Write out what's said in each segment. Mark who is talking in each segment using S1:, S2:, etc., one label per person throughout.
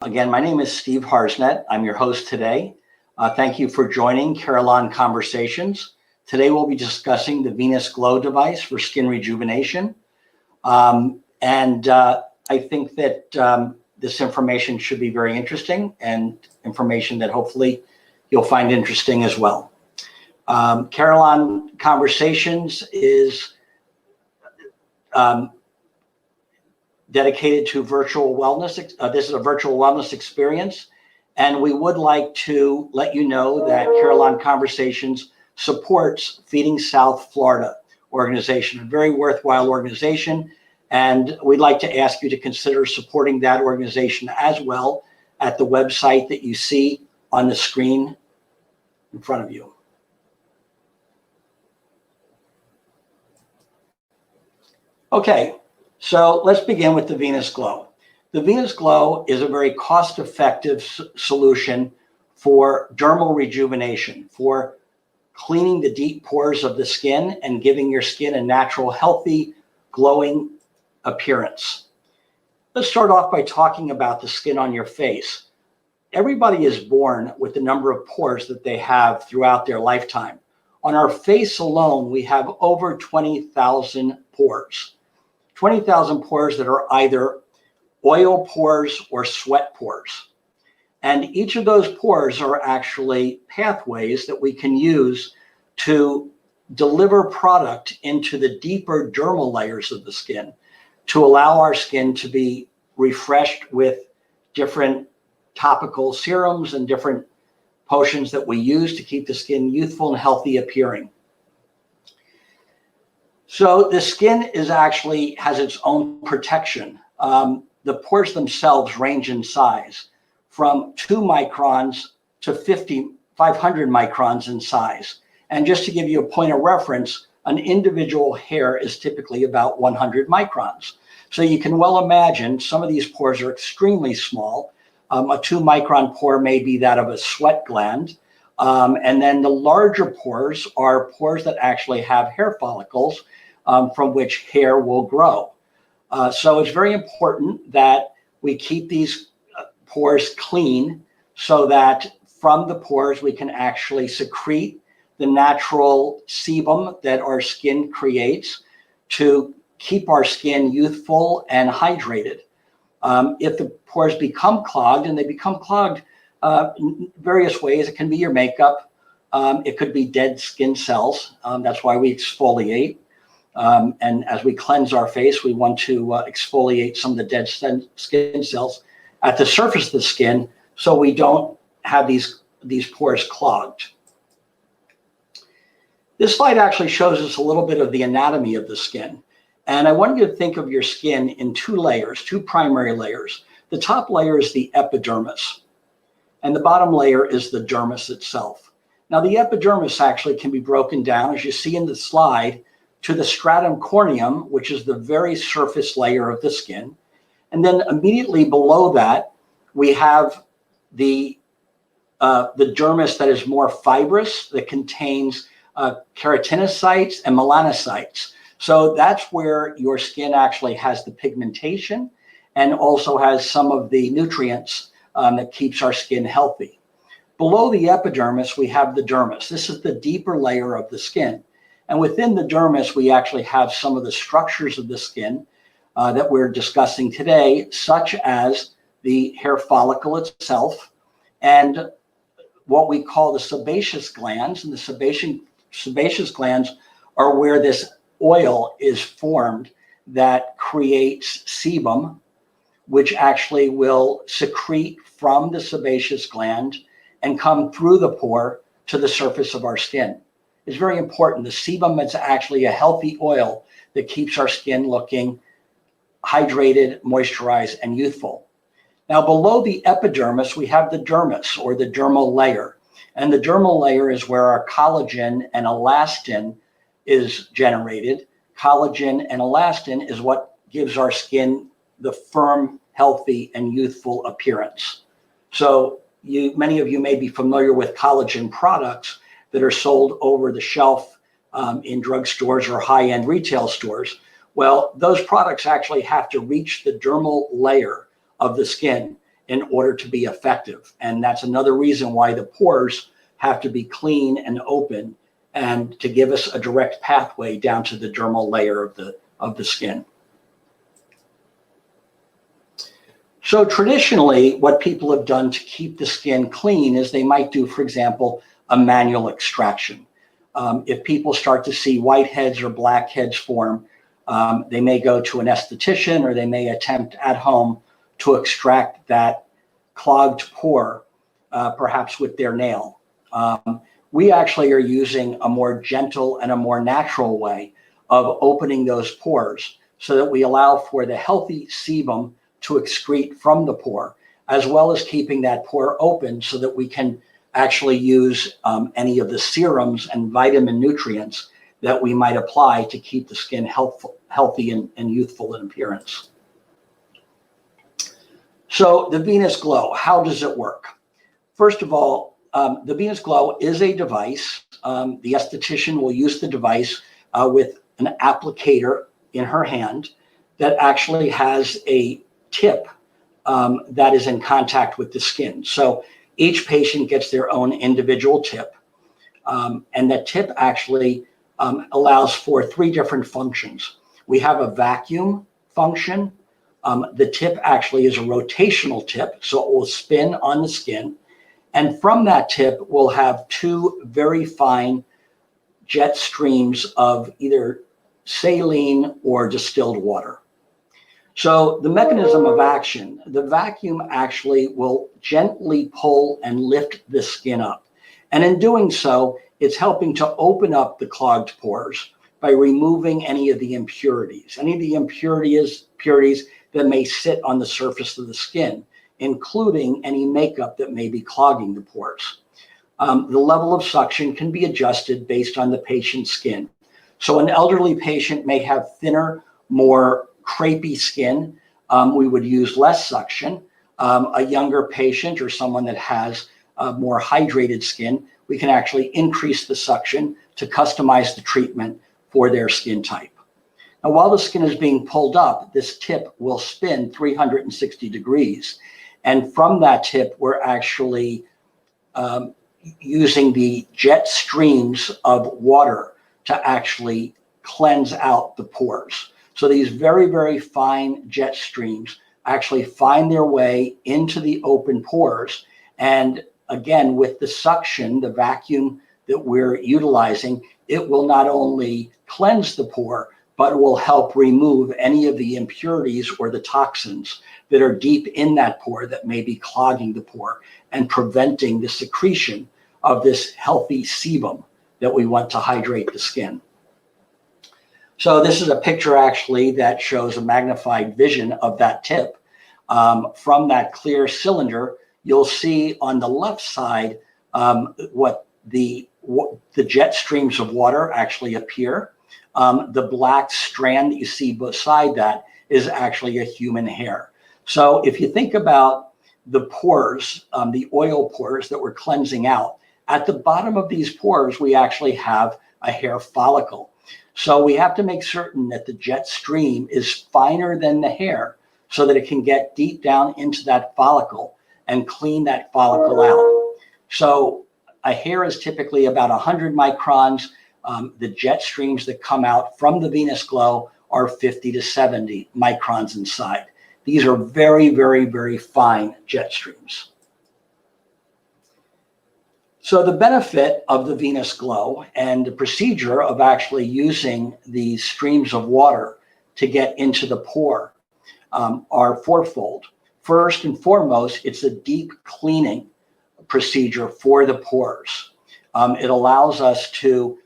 S1: Again, my name is Steve Harsnett. I'm your host today. Thank you for joining Carillon Conversations. Today we'll be discussing the Venus Glow device for skin rejuvenation. I think that this information should be very interesting and information that hopefully you'll find interesting as well. Carillon Conversations is dedicated to virtual wellness. This is a virtual wellness experience, and we would like to let you know that Carillon Conversations supports Feeding South Florida organization, a very worthwhile organization, and we'd like to ask you to consider supporting that organization as well at the website that you see on the screen in front of you. Okay. So let's begin with the Venus Glow. The Venus Glow is a very cost-effective solution for dermal rejuvenation, for cleaning the deep pores of the skin and giving your skin a natural, healthy, glowing appearance. Let's start off by talking about the skin on your face. Everybody is born with the number of pores that they have throughout their lifetime. On our face alone, we have over 20,000 pores. 20,000 pores that are either oil pores or sweat pores. And each of those pores are actually pathways that we can use to deliver product into the deeper dermal layers of the skin to allow our skin to be refreshed with different topical serums and different potions that we use to keep the skin youthful and healthy appearing. So the skin has its own protection. The pores themselves range in size from 2 microns to 500 microns in size. And just to give you a point of reference, an individual hair is typically about 100 microns. So you can well imagine some of these pores are extremely small. A 2 micron pore may be that of a sweat gland. And then the larger pores are pores that actually have hair follicles from which hair will grow. So it's very important that we keep these pores clean so that from the pores we can actually secrete the natural sebum that our skin creates to keep our skin youthful and hydrated. If the pores become clogged, and they become clogged in various ways, it can be your makeup, it could be dead skin cells, that's why we exfoliate. And as we cleanse our face, we want to exfoliate some of the dead skin cells at the surface of the skin so we don't have these pores clogged. This slide actually shows us a little bit of the anatomy of the skin. And I want you to think of your skin in 2 layers, 2 primary layers. The top layer is the epidermis, and the bottom layer is the dermis itself. Now, the epidermis actually can be broken down, as you see in the slide, to the stratum corneum, which is the very surface layer of the skin. And then immediately below that, we have the dermis that is more fibrous, that contains keratinocytes and melanocytes. So that's where your skin actually has the pigmentation and also has some of the nutrients that keeps our skin healthy. Below the epidermis, we have the dermis. This is the deeper layer of the skin. And within the dermis, we actually have some of the structures of the skin that we're discussing today, such as the hair follicle itself and what we call the sebaceous glands. And the sebaceous glands are where this oil is formed that creates sebum, which actually will secrete from the sebaceous gland and come through the pore to the surface of our skin. It's very important. The sebum is actually a healthy oil that keeps our skin looking hydrated, moisturized, and youthful. Now, below the epidermis, we have the dermis, or the dermal layer. And the dermal layer is where our collagen and elastin is generated. Collagen and elastin is what gives our skin the firm, healthy, and youthful appearance. So many of you may be familiar with collagen products that are sold over the shelf in drugstores or high-end retail stores. Well, those products actually have to reach the dermal layer of the skin in order to be effective. And that's another reason why the pores have to be clean and open, and to give us a direct pathway down to the dermal layer of the skin. So traditionally, what people have done to keep the skin clean is they might do, for example, a manual extraction. If people start to see whiteheads or blackheads form, they may go to an esthetician, or they may attempt at home to extract that clogged pore, perhaps with their nail. We actually are using a more gentle and a more natural way of opening those pores, so that we allow for the healthy sebum to excrete from the pore, as well as keeping that pore open so that we can actually use any of the serums and vitamin nutrients that we might apply to keep the skin healthy and youthful in appearance. So the Venus Glow, how does it work? First of all, the Venus Glow is a device. The esthetician will use the device with an applicator in her hand that actually has a tip that is in contact with the skin. So each patient gets their own individual tip. And that tip actually allows for 3 different functions. We have a vacuum function. The tip actually is a rotational tip, so it will spin on the skin. And from that tip, we'll have 2 very fine jet streams of either saline or distilled water. So the mechanism of action, the vacuum actually will gently pull and lift the skin up. And in doing so, it's helping to open up the clogged pores by removing any of the impurities, that may sit on the surface of the skin, including any makeup that may be clogging the pores. The level of suction can be adjusted based on the patient's skin. So an elderly patient may have thinner, more crepey skin. We would use less suction. A younger patient, or someone that has more hydrated skin, we can actually increase the suction to customize the treatment for their skin type. Now, while the skin is being pulled up, this tip will spin 360 degrees. And from that tip, we're actually using the jet streams of water to actually cleanse out the pores. So these very, very fine jet streams actually find their way into the open pores. And again, with the suction, the vacuum that we're utilizing, it will not only cleanse the pore, but it will help remove any of the impurities or the toxins that are deep in that pore that may be clogging the pore and preventing the secretion of this healthy sebum that we want to hydrate the skin. So this is a picture actually that shows a magnified vision of that tip. From that clear cylinder, you'll see on the left side what the jet streams of water actually appear. The black strand that you see beside that is actually a human hair. So if you think about the pores, the oil pores that we're cleansing out, at the bottom of these pores, we actually have a hair follicle. So we have to make certain that the jet stream is finer than the hair so that it can get deep down into that follicle and clean that follicle out. So a hair is typically about 100 microns. The jet streams that come out from the Venus Glow are 50 to 70 microns inside. These are very, very, very fine jet streams. So the benefit of the Venus Glow and the procedure of actually using these streams of water to get into the pore are fourfold. First and foremost, it's a deep cleaning procedure for the pores. It allows us to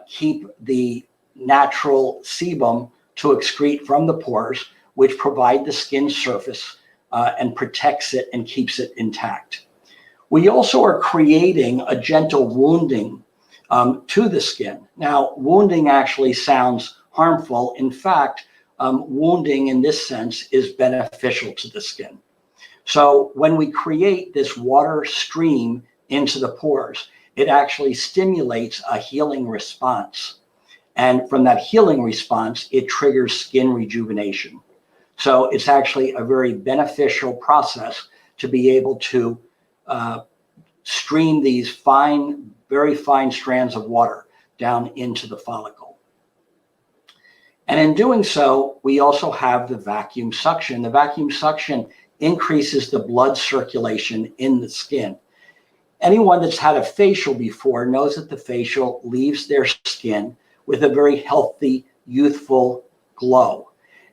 S1: keep the natural sebum to excrete from the pores, which provide the skin surface and protects it and keeps it intact. We also are creating a gentle wounding to the skin. Now, wounding actually sounds harmful. In fact, wounding in this sense is beneficial to the skin. So when we create this water stream into the pores, it actually stimulates a healing response. And from that healing response, it triggers skin rejuvenation. So it's actually a very beneficial process to be able to stream these fine, very fine strands of water down into the follicle. And in doing so, we also have the vacuum suction. The vacuum suction increases the blood circulation in the skin. Anyone that's had a facial before knows that the facial leaves their skin with a very healthy, youthful glow.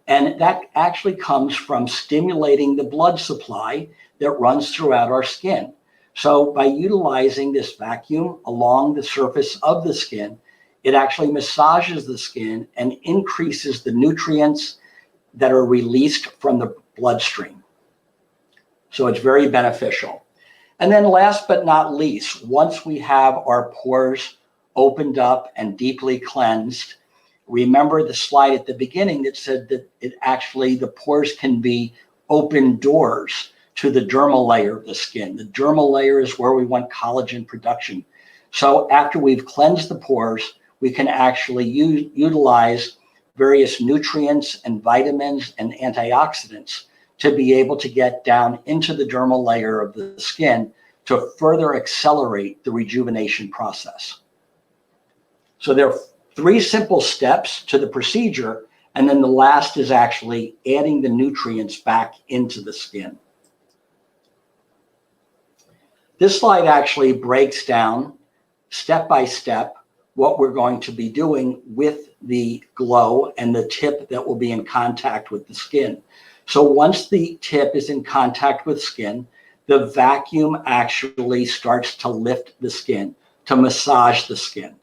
S1: And that actually comes from stimulating the blood supply that runs throughout our skin. So by utilizing this vacuum along the surface of the skin, it actually massages the skin and increases the nutrients that are released from the bloodstream. So it's very beneficial. And then last but not least, once we have our pores opened up and deeply cleansed, remember the slide at the beginning that said that the pores can be open doors to the dermal layer of the skin. The dermal layer is where we want collagen production. So after we've cleansed the pores, we can actually utilize various nutrients and vitamins and antioxidants to be able to get down into the dermal layer of the skin to further accelerate the rejuvenation process. So there are 3 simple steps to the procedure, and then the last is actually adding the nutrients back into the skin. This slide actually breaks down step by step what we're going to be doing with the glow and the tip that will be in contact with the skin. So once the tip is in contact with skin, the vacuum actually starts to lift the skin, to massage the skin.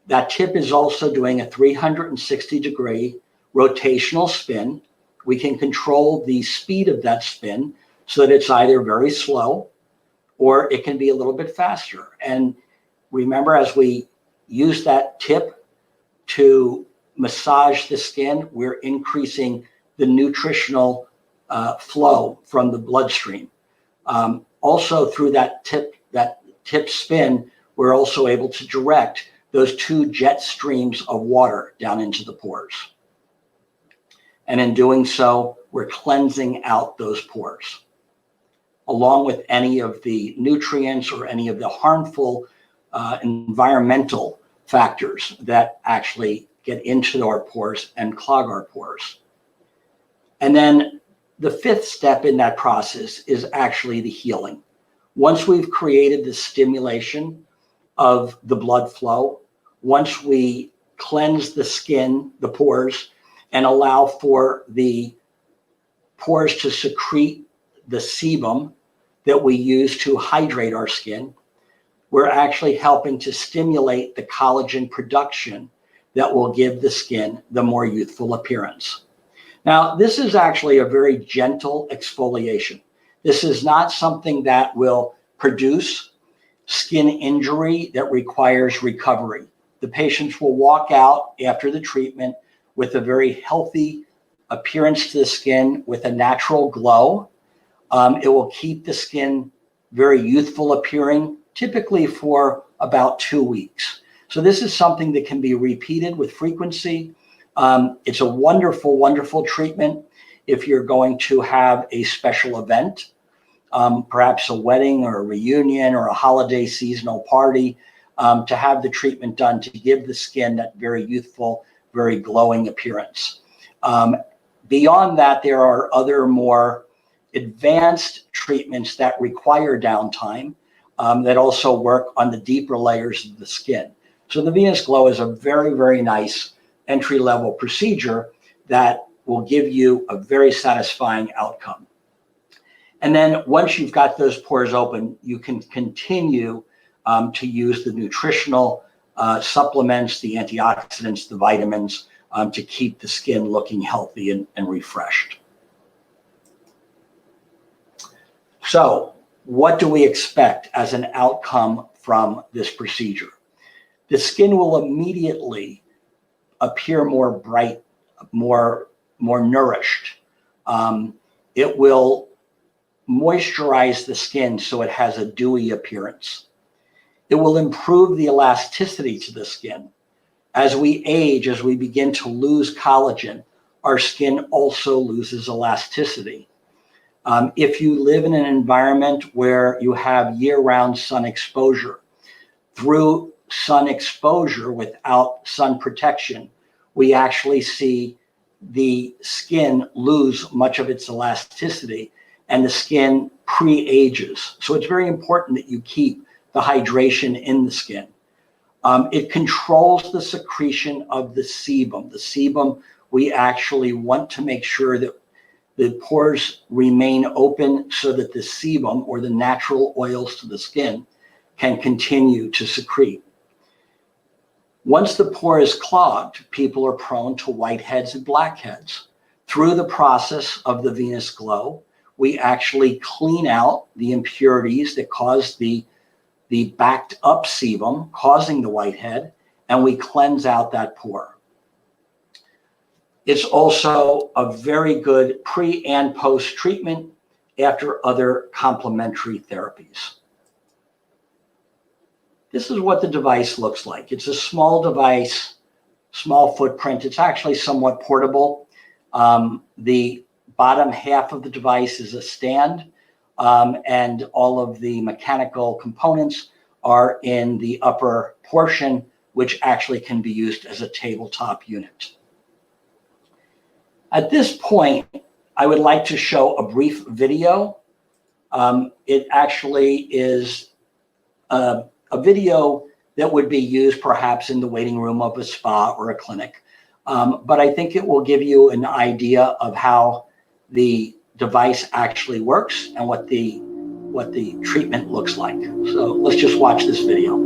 S1: That tip is also doing a 360-degree rotational spin. We can control the speed of that spin so that it's either very slow or it can be a little bit faster. And remember, as we use that tip to massage the skin, we're increasing the nutritional flow from the bloodstream. Also through that tip spin, we're also able to direct those 2 jet streams of water down into the pores. And in doing so, we're cleansing out those pores, along with any of the nutrients or any of the harmful environmental factors that actually get into our pores and clog our pores. And then the 5th step in that process is actually the healing. Once we've created the stimulation of the blood flow, once we cleanse the skin, the pores, and allow for the pores to secrete the sebum that we use to hydrate our skin, we're actually helping to stimulate the collagen production that will give the skin the more youthful appearance. Now, this is actually a very gentle exfoliation. This is not something that will produce skin injury that requires recovery. The patients will walk out after the treatment with a very healthy appearance to the skin with a natural glow. It will keep the skin very youthful appearing, typically for about 2 weeks. So this is something that can be repeated with frequency. It's a wonderful, wonderful treatment if you're going to have a special event, perhaps a wedding or a reunion or a holiday seasonal party, to have the treatment done to give the skin that very youthful, very glowing appearance. Beyond that, there are other more advanced treatments that require downtime that also work on the deeper layers of the skin. So the Venus Glow is a very, very nice entry-level procedure that will give you a very satisfying outcome. And then once you've got those pores open, you can continue to use the nutritional supplements, the antioxidants, the vitamins to keep the skin looking healthy and refreshed. So what do we expect as an outcome from this procedure? The skin will immediately appear more bright, more nourished. It will moisturize the skin so it has a dewy appearance. It will improve the elasticity to the skin. As we age, as we begin to lose collagen, our skin also loses elasticity. If you live in an environment where you have year-round sun exposure, through sun exposure without sun protection, we actually see the skin lose much of its elasticity and the skin pre-ages. So it's very important that you keep the hydration in the skin. It controls the secretion of the sebum. The sebum, we actually want to make sure that the pores remain open so that the sebum, or the natural oils to the skin, can continue to secrete. Once the pore is clogged, people are prone to whiteheads and blackheads. Through the process of the venous glow, we actually clean out the impurities that cause the backed up sebum, causing the whitehead, and we cleanse out that pore. It's also a very good pre and post treatment after other complementary therapies. This is what the device looks like. It's a small device, small footprint. It's actually somewhat portable. The bottom half of the device is a stand, and all of the mechanical components are in the upper portion, which actually can be used as a tabletop unit. At this point, I would like to show a brief video. It actually is a video that would be used perhaps in the waiting room of a spa or a clinic. But I think it will give you an idea of how the device actually works and what the treatment looks like. So let's just watch this video.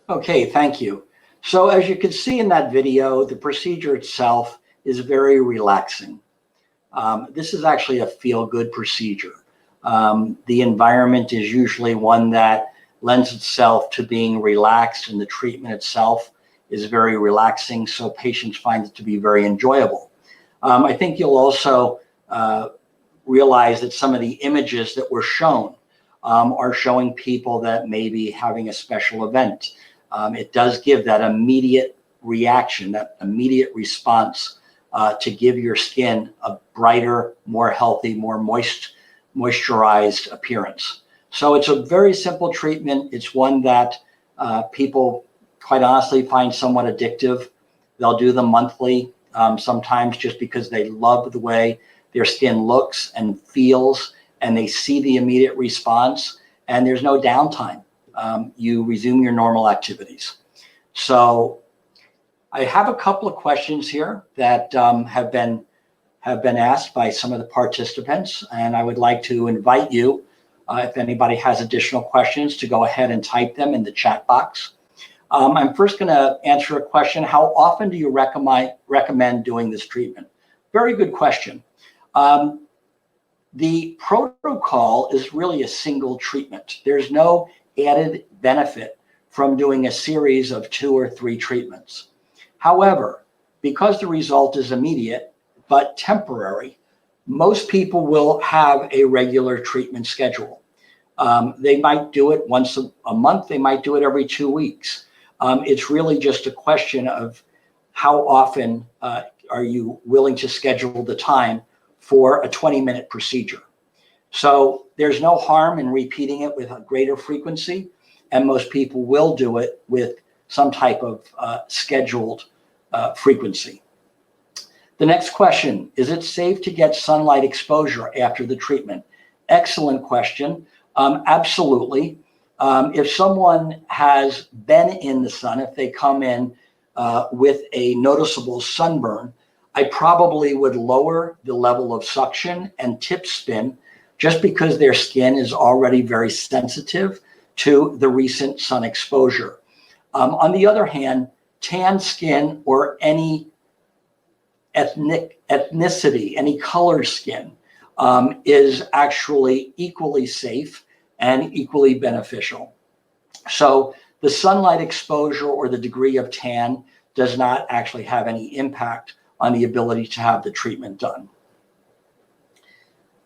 S1: Okay, thank you. So as you can see in that video, the procedure itself is very relaxing. This is actually a feel-good procedure. The environment is usually one that lends itself to being relaxed, and the treatment itself is very relaxing, so patients find it to be very enjoyable. I think you'll also realize that some of the images that were shown are showing people that may be having a special event. It does give that immediate reaction, that immediate response to give your skin a brighter, more healthy, more moisturized appearance. So it's a very simple treatment. It's one that people, quite honestly, find somewhat addictive. They'll do them monthly, sometimes just because they love the way their skin looks and feels, and they see the immediate response, and there's no downtime. You resume your normal activities. So I have a couple of questions here that have been asked by some of the participants, and I would like to invite you, if anybody has additional questions, to go ahead and type them in the chat box. I'm first going to answer a question. How often do you recommend doing this treatment? Very good question. The protocol is really a single treatment. There's no added benefit from doing a series of 2 or 3 treatments. However, because the result is immediate but temporary, most people will have a regular treatment schedule. They might do it once a month. They might do it every 2 weeks. It's really just a question of how often are you willing to schedule the time for a 20-minute procedure. So there's no harm in repeating it with a greater frequency, and most people will do it with some type of scheduled frequency. The next question, is it safe to get sunlight exposure after the treatment? Excellent question. Absolutely. If someone has been in the sun, if they come in with a noticeable sunburn, I probably would lower the level of suction and tip spin, just because their skin is already very sensitive to the recent sun exposure. On the other hand, tan skin or any ethnicity, any colored skin is actually equally safe and equally beneficial. So the sunlight exposure or the degree of tan does not actually have any impact on the ability to have the treatment done.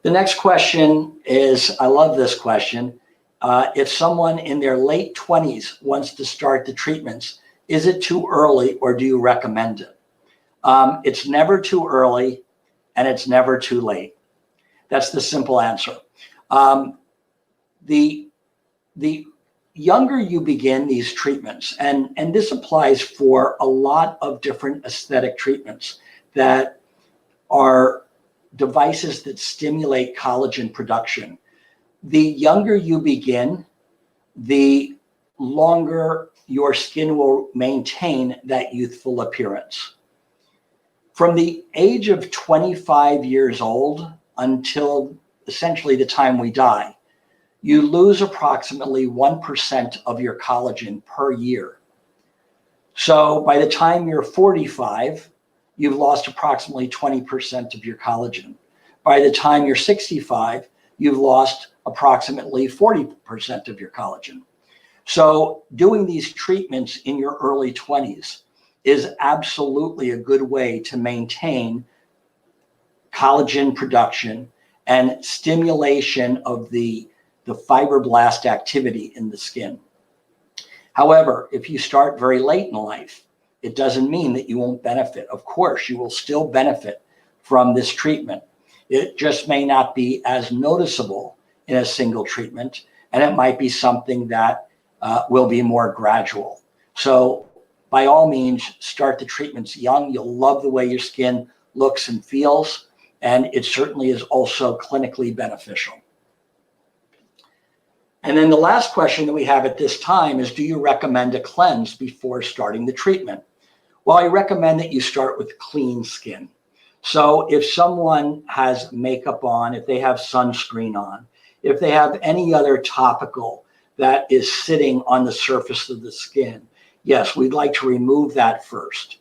S1: The next question is, I love this question. If someone in their late 20s wants to start the treatments, is it too early or do you recommend it? It's never too early and it's never too late. That's the simple answer. The younger you begin these treatments, and this applies for a lot of different aesthetic treatments that are devices that stimulate collagen production. The younger you begin, the longer your skin will maintain that youthful appearance. From the age of 25 years old until essentially the time we die, you lose approximately 1% of your collagen per year. So by the time you're 45, you've lost approximately 20% of your collagen. By the time you're 65, you've lost approximately 40% of your collagen. So doing these treatments in your early 20s is absolutely a good way to maintain collagen production and stimulation of the fibroblast activity in the skin. However, if you start very late in life, it doesn't mean that you won't benefit. Of course, you will still benefit from this treatment. It just may not be as noticeable in a single treatment, and it might be something that will be more gradual. So by all means, start the treatments young. You'll love the way your skin looks and feels, and it certainly is also clinically beneficial. And then the last question that we have at this time is, do you recommend a cleanse before starting the treatment? Well, I recommend that you start with clean skin. So if someone has makeup on, if they have sunscreen on, if they have any other topical that is sitting on the surface of the skin, yes, we'd like to remove that first.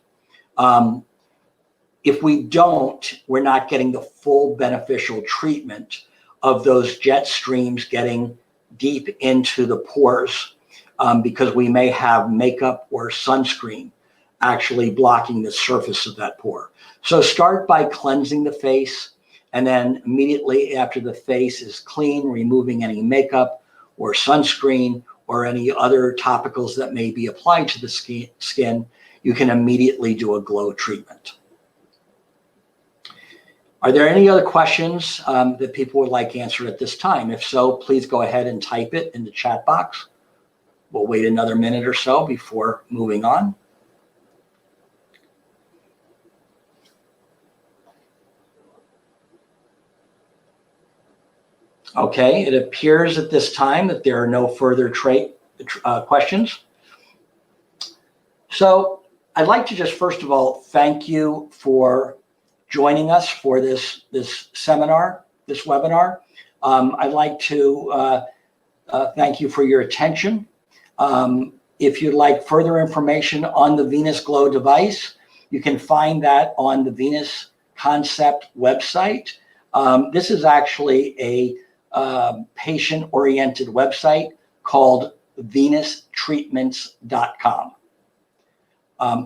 S1: If we don't, we're not getting the full beneficial treatment of those jet streams getting deep into the pores, because we may have makeup or sunscreen actually blocking the surface of that pore. So start by cleansing the face, and then immediately after the face is clean, removing any makeup or sunscreen or any other topicals that may be applied to the skin, you can immediately do a glow treatment. Are there any other questions that people would like answered at this time? If so, please go ahead and type it in the chat box. We'll wait another minute or so before moving on. Okay, it appears at this time that there are no further questions. So I'd like to just first of all thank you for joining us for this seminar, this webinar. I'd like to thank you for your attention. If you'd like further information on the Venus Glow device, you can find that on the Venus Concept website. This is actually a patient-oriented website called venustreatments.com.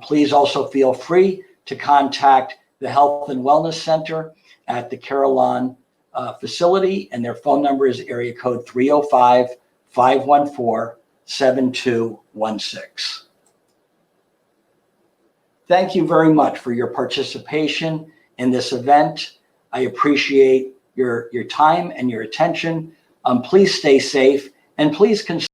S1: Please also feel free to contact the Health and Wellness Center at the Carillon facility, and their phone number is area code 305-514-7216. Thank you very much for your participation in this event. I appreciate your time and your attention. Please stay safe, and please consider